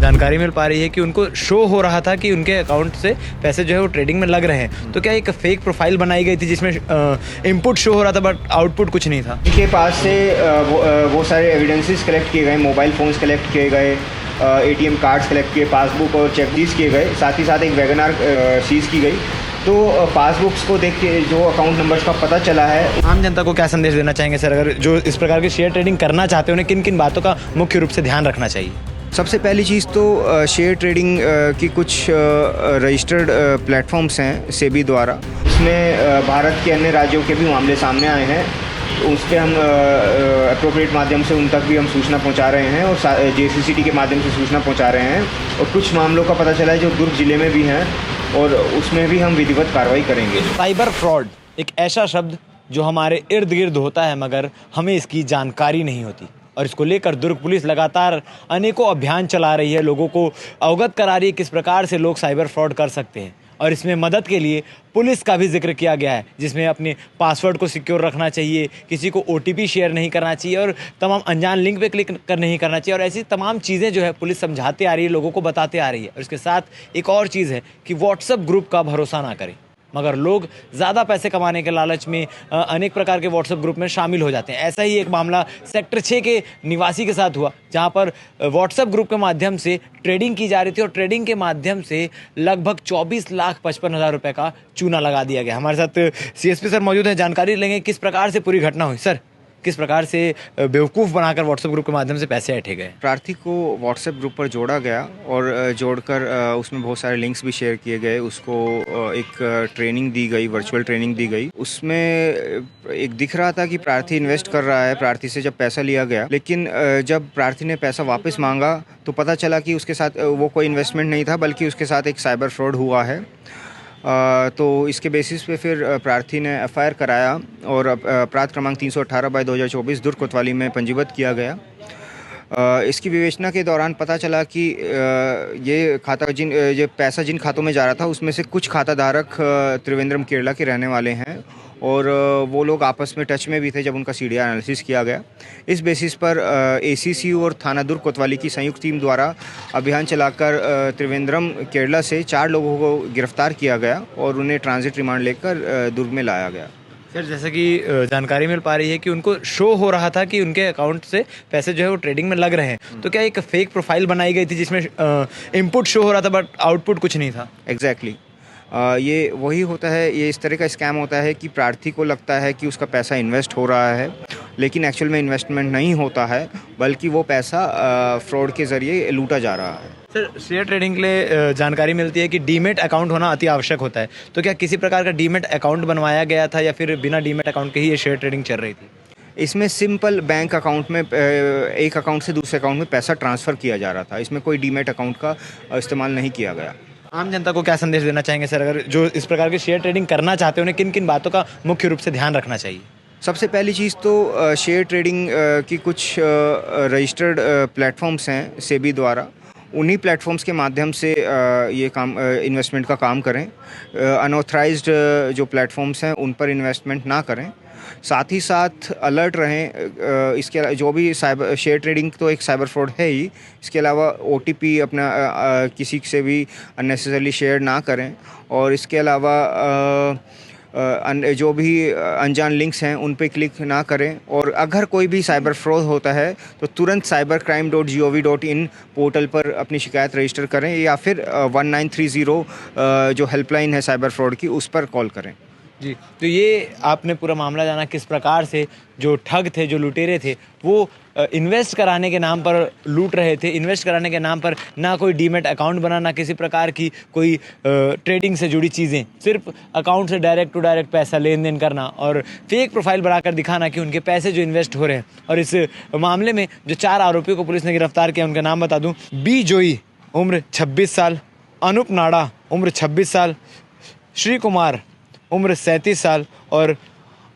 जानकारी मिल पा रही है कि उनको शो हो रहा था कि उनके अकाउंट से पैसे जो है वो ट्रेडिंग में लग रहे हैं। तो क्या एक फेक प्रोफाइल बनाई गई थी जिसमें इनपुट शो हो रहा था बट आउटपुट कुछ नहीं था? इनके पास से वो सारे एविडेंसेस कलेक्ट किए गए, मोबाइल फ़ोन्स कलेक्ट किए गए, एटीएम कार्ड्स कलेक्ट किए, पासबुक और चेक सीज किए गए, साथ ही साथ एक वैगन आर सीज की गई। तो पासबुक्स को देख के जो अकाउंट नंबर्स का पता चला है। आम जनता को क्या संदेश देना चाहेंगे सर, अगर जो इस प्रकार की शेयर ट्रेडिंग करना चाहते हैं उन्हें किन किन बातों का मुख्य रूप से ध्यान रखना चाहिए? सबसे पहली चीज़ तो शेयर ट्रेडिंग की कुछ रजिस्टर्ड प्लेटफॉर्म्स हैं सेबी द्वारा। इसमें भारत के अन्य राज्यों के भी मामले सामने आए हैं, तो उस पर हम अप्रोप्रिएट माध्यम से उन तक भी हम सूचना पहुंचा रहे हैं और JCCT के माध्यम से सूचना पहुंचा रहे हैं। और कुछ मामलों का पता चला है जो दुर्ग जिले में भी हैं और उसमें भी हम विधिवत कार्रवाई करेंगे। साइबर फ्रॉड एक ऐसा शब्द जो हमारे इर्द गिर्द होता है मगर हमें इसकी जानकारी नहीं होती, और इसको लेकर दुर्ग पुलिस लगातार अनेकों अभियान चला रही है, लोगों को अवगत करा रही है किस प्रकार से लोग साइबर फ्रॉड कर सकते हैं। और इसमें मदद के लिए पुलिस का भी जिक्र किया गया है, जिसमें अपने पासवर्ड को सिक्योर रखना चाहिए, किसी को OTP शेयर नहीं करना चाहिए और तमाम अनजान लिंक पे क्लिक नहीं करना चाहिए। और ऐसी तमाम चीज़ें जो है पुलिस समझाते आ रही है, लोगों को बताते आ रही है। और इसके साथ एक और चीज़ है कि व्हाट्सएप ग्रुप का भरोसा ना करें, मगर लोग ज़्यादा पैसे कमाने के लालच में अनेक प्रकार के व्हाट्सएप ग्रुप में शामिल हो जाते हैं। ऐसा ही एक मामला सेक्टर 6 के निवासी के साथ हुआ, जहां पर व्हाट्सएप ग्रुप के माध्यम से ट्रेडिंग की जा रही थी और ट्रेडिंग के माध्यम से लगभग 24,55,000 रुपये का चूना लगा दिया गया। हमारे साथ CSP सर मौजूद हैं, जानकारी लेंगे किस प्रकार से पूरी घटना हुई। सर, किस प्रकार से बेवकूफ़ बनाकर व्हाट्सएप ग्रुप के माध्यम से पैसे ऐंठे गए? प्रार्थी को व्हाट्सएप ग्रुप पर जोड़ा गया और जोड़कर उसमें बहुत सारे लिंक्स भी शेयर किए गए। उसको एक ट्रेनिंग दी गई, वर्चुअल ट्रेनिंग दी गई। उसमें एक दिख रहा था कि प्रार्थी इन्वेस्ट कर रहा है। प्रार्थी से जब पैसा लिया गया, लेकिन जब प्रार्थी ने पैसा वापस मांगा तो पता चला कि उसके साथ वो कोई इन्वेस्टमेंट नहीं था, बल्कि उसके साथ एक साइबर फ्रॉड हुआ है। तो इसके बेसिस पे फिर प्रार्थी ने FIR कराया और अपराध क्रमांक 318/2024 दुर्ग कोतवाली में पंजीबद्ध किया गया। इसकी विवेचना के दौरान पता चला कि ये पैसा जिन खातों में जा रहा था उसमें से कुछ खाता धारक त्रिवेंद्रम केरला के रहने वाले हैं और वो लोग आपस में टच में भी थे जब उनका CDR एनालिसिस किया गया। इस बेसिस पर ACCU और थाना दुर्ग कोतवाली की संयुक्त टीम द्वारा अभियान चलाकर त्रिवेंद्रम केरला से 4 लोगों को गिरफ्तार किया गया और उन्हें ट्रांजिट रिमांड लेकर दुर्ग में लाया गया। सर, जैसे कि जानकारी मिल पा रही है कि उनको शो हो रहा था कि उनके अकाउंट से पैसे जो है वो ट्रेडिंग में लग रहे हैं। तो क्या एक फेक प्रोफाइल बनाई गई थी जिसमें इनपुट शो हो रहा था बट आउटपुट कुछ नहीं था? एग्जैक्टली ये वही होता है। ये इस तरह का स्कैम होता है कि प्रार्थी को लगता है कि उसका पैसा इन्वेस्ट हो रहा है, लेकिन एक्चुअल में इन्वेस्टमेंट नहीं होता है, बल्कि वो पैसा फ्रॉड के ज़रिए लूटा जा रहा है। सर, शेयर ट्रेडिंग के लिए जानकारी मिलती है कि डीमेट अकाउंट होना अति आवश्यक होता है। तो क्या किसी प्रकार का डीमेट अकाउंट बनवाया गया था या फिर बिना डीमेट अकाउंट के ही ये शेयर ट्रेडिंग चल रही थी? इसमें सिंपल बैंक अकाउंट में एक अकाउंट से दूसरे अकाउंट में पैसा ट्रांसफ़र किया जा रहा था। इसमें कोई डीमेट अकाउंट का इस्तेमाल नहीं किया गया। आम जनता को क्या संदेश देना चाहेंगे सर, अगर जो इस प्रकार की शेयर ट्रेडिंग करना चाहते हैं उन्हें किन किन बातों का मुख्य रूप से ध्यान रखना चाहिए? सबसे पहली चीज़ तो शेयर ट्रेडिंग की कुछ रजिस्टर्ड प्लेटफॉर्म्स हैं सेबी द्वारा। उन्हीं प्लेटफॉर्म्स के माध्यम से ये काम इन्वेस्टमेंट का काम करें। अनऑथराइज्ड जो प्लेटफॉर्म्स हैं उन पर इन्वेस्टमेंट ना करें। साथ ही साथ अलर्ट रहें। इसके जो भी साइबर शेयर ट्रेडिंग तो एक साइबर फ्रॉड है ही, इसके अलावा OTP अपना किसी से भी अननेसेसरली शेयर ना करें। और इसके अलावा जो भी अनजान लिंक्स हैं उन पे क्लिक ना करें। और अगर कोई भी साइबर फ्रॉड होता है तो तुरंत cybercrime.gov.in पोर्टल पर अपनी शिकायत रजिस्टर करें या फिर 1930 जो हेल्पलाइन है साइबर फ्रॉड की, उस पर कॉल करें। जी, तो ये आपने पूरा मामला जाना किस प्रकार से जो ठग थे, जो लुटेरे थे, वो इन्वेस्ट कराने के नाम पर लूट रहे थे। इन्वेस्ट कराने के नाम पर ना कोई डीमेट अकाउंट बनाना, ना किसी प्रकार की कोई ट्रेडिंग से जुड़ी चीज़ें, सिर्फ अकाउंट से डायरेक्ट टू डायरेक्ट पैसा लेन देन करना और फेक प्रोफाइल बनाकर दिखाना कि उनके पैसे जो इन्वेस्ट हो रहे हैं। और इस मामले में जो 4 आरोपियों को पुलिस ने गिरफ्तार किया, उनका नाम बता दूँ: बी जोई उम्र 26 साल, अनूप नाड़ा उम्र 26 साल, श्री कुमार उम्र 37 साल और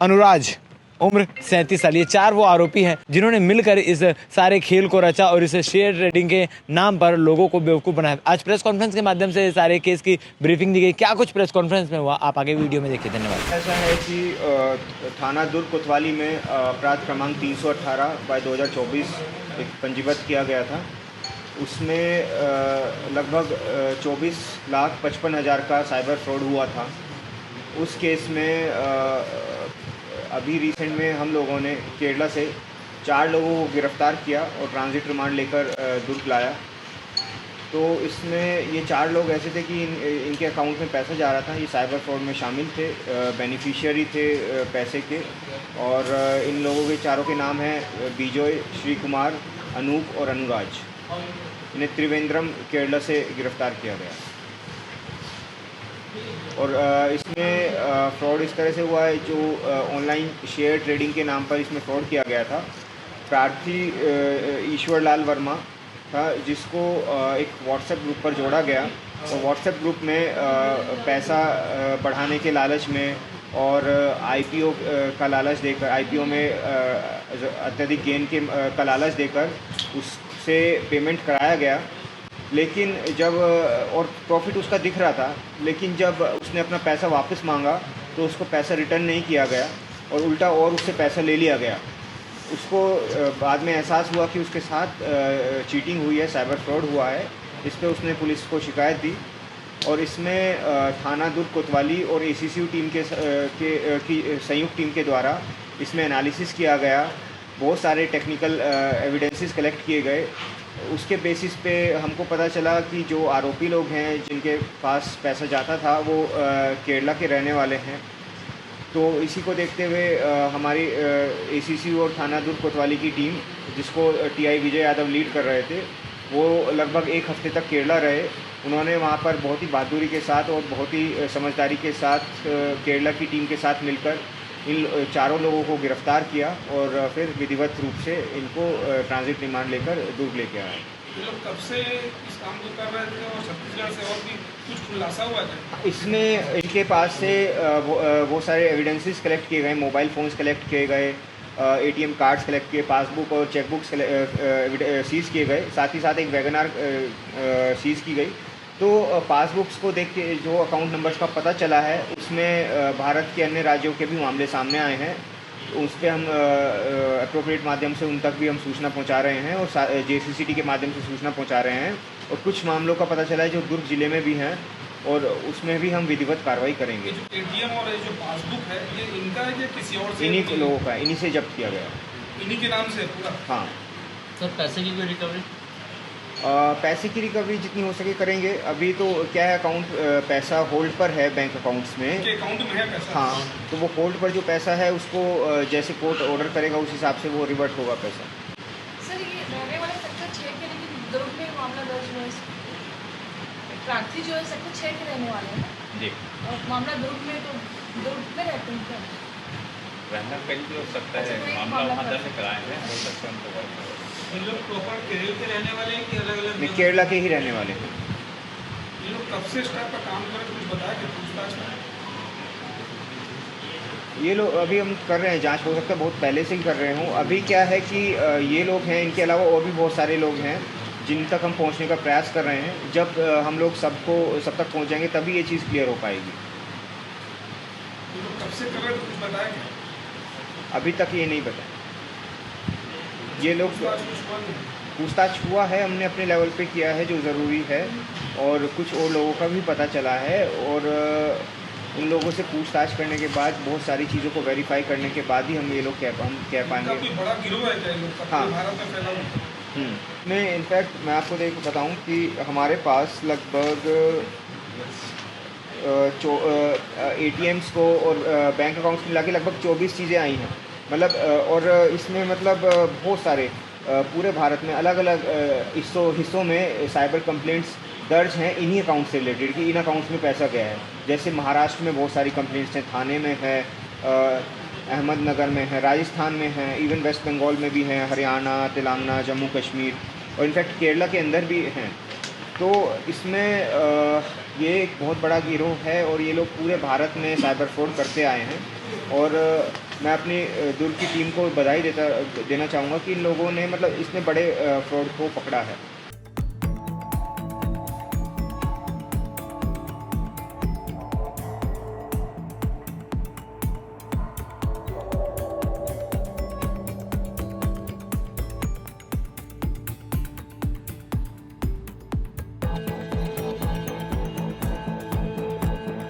अनुराज उम्र 37 साल। ये 4 वो आरोपी हैं जिन्होंने मिलकर इस सारे खेल को रचा और इस शेयर ट्रेडिंग के नाम पर लोगों को बेवकूफ़ बनाया। आज प्रेस कॉन्फ्रेंस के माध्यम से सारे केस की ब्रीफिंग दी गई। क्या कुछ प्रेस कॉन्फ्रेंस में हुआ, आप आगे वीडियो में देखिए। धन्यवाद। ऐसा है कि थाना दुर्ग कोतवाली में अपराध क्रमांक 318/2024 एक पंजीबद्ध किया गया था। उसमें लगभग 24,55,000 का साइबर फ्रॉड हुआ था। उस केस में अभी रिसेंट में हम लोगों ने केरला से 4 लोगों को गिरफ़्तार किया और ट्रांजिट रिमांड लेकर दुर्ग लाया। तो इसमें ये 4 लोग ऐसे थे कि इनके अकाउंट में पैसा जा रहा था, ये साइबर फ्रॉड में शामिल थे, बेनिफिशियरी थे पैसे के। और इन लोगों के चारों के नाम हैं बिजॉय, श्री कुमार, अनूप और अनुराज। इन्हें त्रिवेंद्रम केरला से गिरफ़्तार किया गया। और इसमें फ्रॉड इस तरह से हुआ है, जो ऑनलाइन शेयर ट्रेडिंग के नाम पर इसमें फ्रॉड किया गया था। प्रार्थी ईश्वर लाल वर्मा था, जिसको एक व्हाट्सएप ग्रुप पर जोड़ा गया और व्हाट्सएप ग्रुप में पैसा बढ़ाने के लालच में और आईपीओ का लालच देकर, आईपीओ में अत्यधिक गेन का लालच देकर उससे पेमेंट कराया गया। लेकिन जब और प्रॉफिट उसका दिख रहा था, लेकिन जब उसने अपना पैसा वापस मांगा तो उसको पैसा रिटर्न नहीं किया गया और उल्टा और उससे पैसा ले लिया गया। उसको बाद में एहसास हुआ कि उसके साथ चीटिंग हुई है, साइबर फ्रॉड हुआ है। इस पे उसने पुलिस को शिकायत दी और इसमें थाना दुर्ग कोतवाली और एसीसीयू टीम की संयुक्त टीम के द्वारा इसमें एनालिसिस किया गया। बहुत सारे टेक्निकल एविडेंसेस कलेक्ट किए गए। उसके बेसिस पे हमको पता चला कि जो आरोपी लोग हैं जिनके पास पैसा जाता था वो केरला के रहने वाले हैं। तो इसी को देखते हुए हमारी एसीसीयू और थाना दुर्ग कोतवाली की टीम, जिसको टीआई विजय यादव लीड कर रहे थे, वो लगभग 1 हफ्ते तक केरला रहे। उन्होंने वहाँ पर बहुत ही बहादुरी के साथ और बहुत ही समझदारी के साथ केरला की टीम के साथ मिलकर इन चारों लोगों को गिरफ्तार किया और फिर विधिवत रूप से इनको ट्रांजिट रिमांड लेकर दुर्ग लेके आए। ये लोग कब से इस काम को कर रहे थे और छत्तीसगढ़ से और भी कुछ खुलासा हुआ था? इसमें इनके पास से वो सारे एविडेंसेस कलेक्ट किए गए, मोबाइल फ़ोन्स कलेक्ट किए गए, एटीएम कार्ड्स कलेक्ट किए, पासबुक और चेकबुक्स सीज़ किए गए। साथ ही साथ एक वैगनार सीज़ की गई। तो पासबुक्स को देख के जो अकाउंट नंबर्स का पता चला है, उसमें भारत के अन्य राज्यों के भी मामले सामने आए हैं। उस पर हम अप्रोप्रिएट माध्यम से उन तक भी हम सूचना पहुंचा रहे हैं और जेसीसीटी के माध्यम से सूचना पहुंचा रहे हैं। और कुछ मामलों का पता चला है जो दुर्ग ज़िले में भी हैं और उसमें भी हम विधिवत कार्रवाई करेंगे। जो एटीएम और ये जो पासबुक है, ये इनका है या किसी और से? इन्हीं लोगों का, इन्हीं से जब्त किया गया। इन्हीं के नाम से पूरा? हाँ सर, पैसे की कोई रिकवरी? पैसे की रिकवरी जितनी हो सके करेंगे। अभी तो क्या है, अकाउंट पैसा होल्ड पर है बैंक अकाउंट्स में। इनके अकाउंट में है पैसा? हाँ, तो वो होल्ड पर जो पैसा है उसको जैसे कोर्ट ऑर्डर करेगा उस हिसाब से वो रिवर्ट होगा पैसा। सर, ये रहने वाले सेक्टर 6 के, लेकिन दुर्ग में मामला दर्ज हुआ है। प्रार्थी जो है सेक्टर 6 के रहने वाले हैं ना जी। और मामला दुर्ग में, तो दुर्ग में रहते हैं क्या? रहना कहीं भी हो सकता है, अच्छा, तो एक मामला मामला वहाँ था। दर्ज कराए हैं, हो सकता है उनको वर्क करो। इन लोग प्रॉपर केरल के रहने वाले हैं कि अलग अलग? नहीं, केरला के ही रहने वाले हैं। ये लोग कब से इस टाइप का काम कर रहे हैं, कुछ बताया कि पूछताछ में? ये लोग अभी हम कर रहे हैं जांच, हो सकता है बहुत पहले से ही कर रहे हों। अभी क्या है कि ये लोग हैं, इनके अलावा और भी बहुत सारे लोग हैं जिन तक हम पहुंचने का प्रयास कर रहे हैं। जब हम लोग सब तक पहुंच जाएंगे तभी ये चीज़ क्लियर हो पाएगी। ये लोग कब से कर रहे हैं, कुछ बताया क्या? अभी तक ये नहीं पता। ये लोग पूछताछ कुछ हुआ नहीं? पूछताछ हुआ है, हमने अपने लेवल पे किया है जो ज़रूरी है और कुछ और लोगों का भी पता चला है। और उन लोगों से पूछताछ करने के बाद, बहुत सारी चीज़ों को वेरीफाई करने के बाद ही हम ये लोग कह इनका पाएंगे। कोई बड़ा गिरोह है क्या ये लोग का? हाँ। पूरे भारत में फैला हुआ? मैं इनफैक्ट मैं आपको बताऊं कि हमारे पास लगभग एटीएम्स को और बैंक अकाउंट्स को मिला के लगभग 24 चीज़ें आई हैं। मतलब और इसमें मतलब बहुत सारे पूरे भारत में अलग अलग हिस्सों में साइबर कंप्लेंट्स दर्ज हैं इन्हीं अकाउंट से रिलेटेड कि इन अकाउंट्स में पैसा गया है। जैसे महाराष्ट्र में बहुत सारी कंप्लेंट्स हैं, थाने में है, अहमदनगर में है, राजस्थान में है, इवन वेस्ट बंगाल में भी हैं, हरियाणा, तेलंगाना, जम्मू कश्मीर और इनफैक्ट केरला के अंदर भी हैं। तो इसमें ये एक बहुत बड़ा गिरोह है और ये लोग पूरे भारत में साइबर फ्रॉड करते आए हैं। और मैं अपनी दुर्ग की टीम को बधाई देना चाहूँगा कि इन लोगों ने मतलब इतने बड़े फ्रॉड को पकड़ा है।